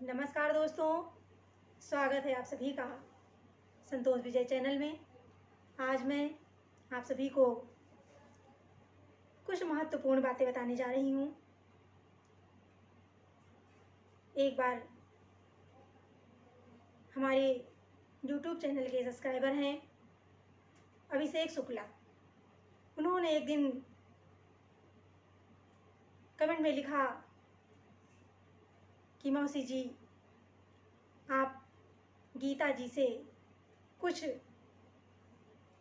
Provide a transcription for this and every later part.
नमस्कार दोस्तों, स्वागत है आप सभी का संतोष विजय चैनल में। आज मैं आप सभी को कुछ महत्वपूर्ण बातें बताने जा रही हूँ। एक बार हमारे YouTube चैनल के सब्सक्राइबर हैं अभिषेक शुक्ला, उन्होंने एक दिन कमेंट में लिखा कि मौसी जी, आप गीता जी से कुछ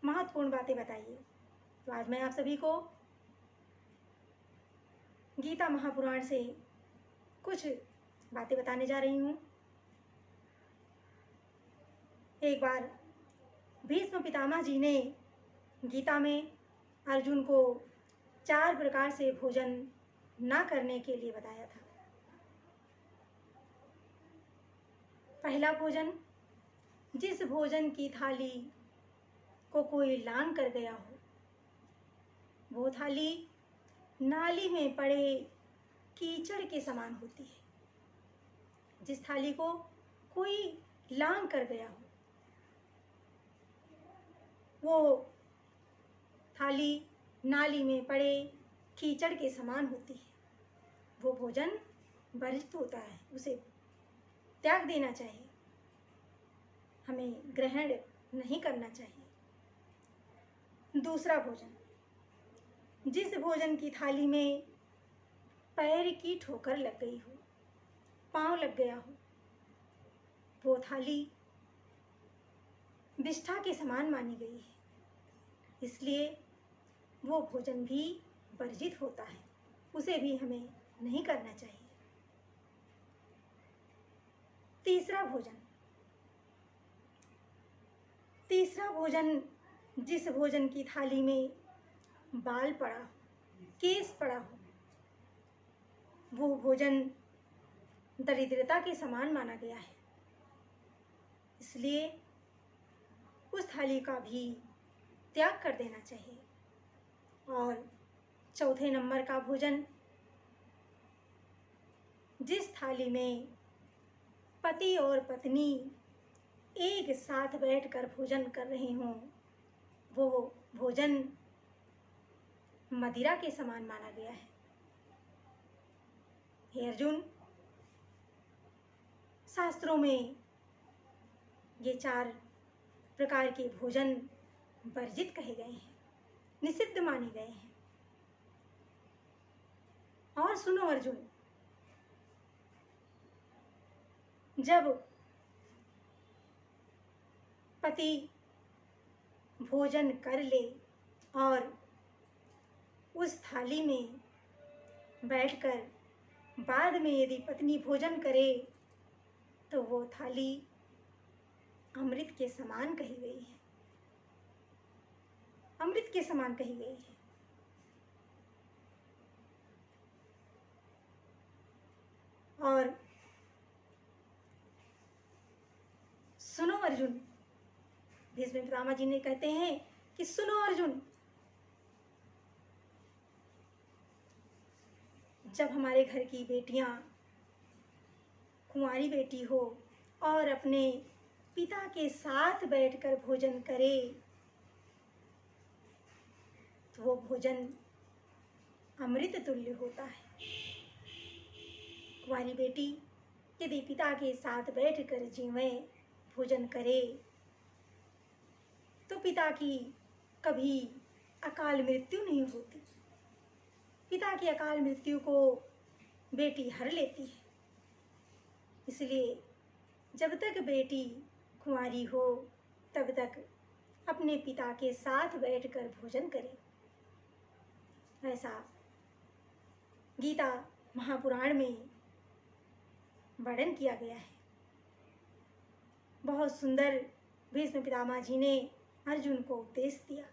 महत्वपूर्ण बातें बताइए। तो आज मैं आप सभी को गीता महापुराण से कुछ बातें बताने जा रही हूँ। एक बार भीष्म पितामह जी ने गीता में अर्जुन को 4 प्रकार से भोजन ना करने के लिए बताया था। पहला भोजन, जिस भोजन की थाली को कोई लांघ कर गया हो, वो थाली नाली में पड़े कीचड़ के समान होती है। जिस थाली को कोई लांघ कर गया हो, वो थाली नाली में पड़े कीचड़ के समान होती है। वो भोजन वर्जित होता है, उसे त्याग देना चाहिए, हमें ग्रहण नहीं करना चाहिए। दूसरा भोजन, जिस भोजन की थाली में पैर की ठोकर लग गई हो, पांव लग गया हो, वो थाली विष्ठा के समान मानी गई है, इसलिए वो भोजन भी वर्जित होता है, उसे भी हमें नहीं करना चाहिए। तीसरा भोजन, जिस भोजन की थाली में बाल पड़ा हो, केस पड़ा हो, वो भोजन दरिद्रता के समान माना गया है, इसलिए उस थाली का भी त्याग कर देना चाहिए। और चौथे नंबर का भोजन, जिस थाली में पति और पत्नी एक साथ बैठकर भोजन कर रहे हों, वो भोजन मदिरा के समान माना गया है। हे अर्जुन, शास्त्रों में ये 4 प्रकार के भोजन वर्जित कहे गए हैं, निषिद्ध माने गए हैं। और सुनो अर्जुन, जब पति भोजन कर ले और उस थाली में बैठकर बाद में यदि पत्नी भोजन करे, तो वो थाली अमृत के समान कही गई है, अमृत के समान कही गई है। और सुनो अर्जुन, भीष्म पितामह जी ने कहते हैं कि सुनो अर्जुन, जब हमारे घर की बेटियां कुंवारी बेटी हो और अपने पिता के साथ बैठकर भोजन करे, तो वो भोजन अमृत तुल्य होता है। कुंवारी बेटी यदि पिता के साथ बैठकर जीवे, भोजन करे, तो पिता की कभी अकाल मृत्यु नहीं होती। पिता की अकाल मृत्यु को बेटी हर लेती है। इसलिए जब तक बेटी कुंवारी हो, तब तक अपने पिता के साथ बैठकर भोजन करे। ऐसा गीता महापुराण में वर्णन किया गया है। बहुत सुंदर भीष्म पितामह जी ने अर्जुन को उपदेश दिया।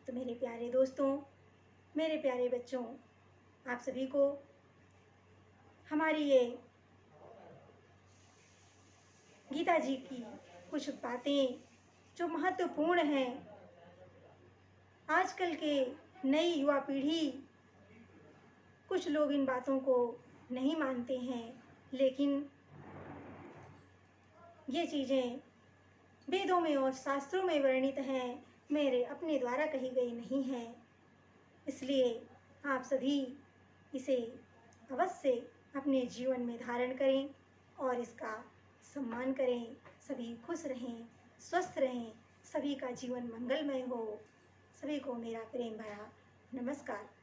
तो मेरे प्यारे दोस्तों, मेरे प्यारे बच्चों, आप सभी को हमारी ये गीता जी की कुछ बातें जो महत्वपूर्ण हैं, आजकल के नई युवा पीढ़ी कुछ लोग इन बातों को नहीं मानते हैं, लेकिन ये चीज़ें वेदों में और शास्त्रों में वर्णित हैं, मेरे अपने द्वारा कही गई नहीं हैं। इसलिए आप सभी इसे अवश्य अपने जीवन में धारण करें और इसका सम्मान करें। सभी खुश रहें, स्वस्थ रहें, सभी का जीवन मंगलमय हो। सभी को मेरा प्रेम भरा नमस्कार।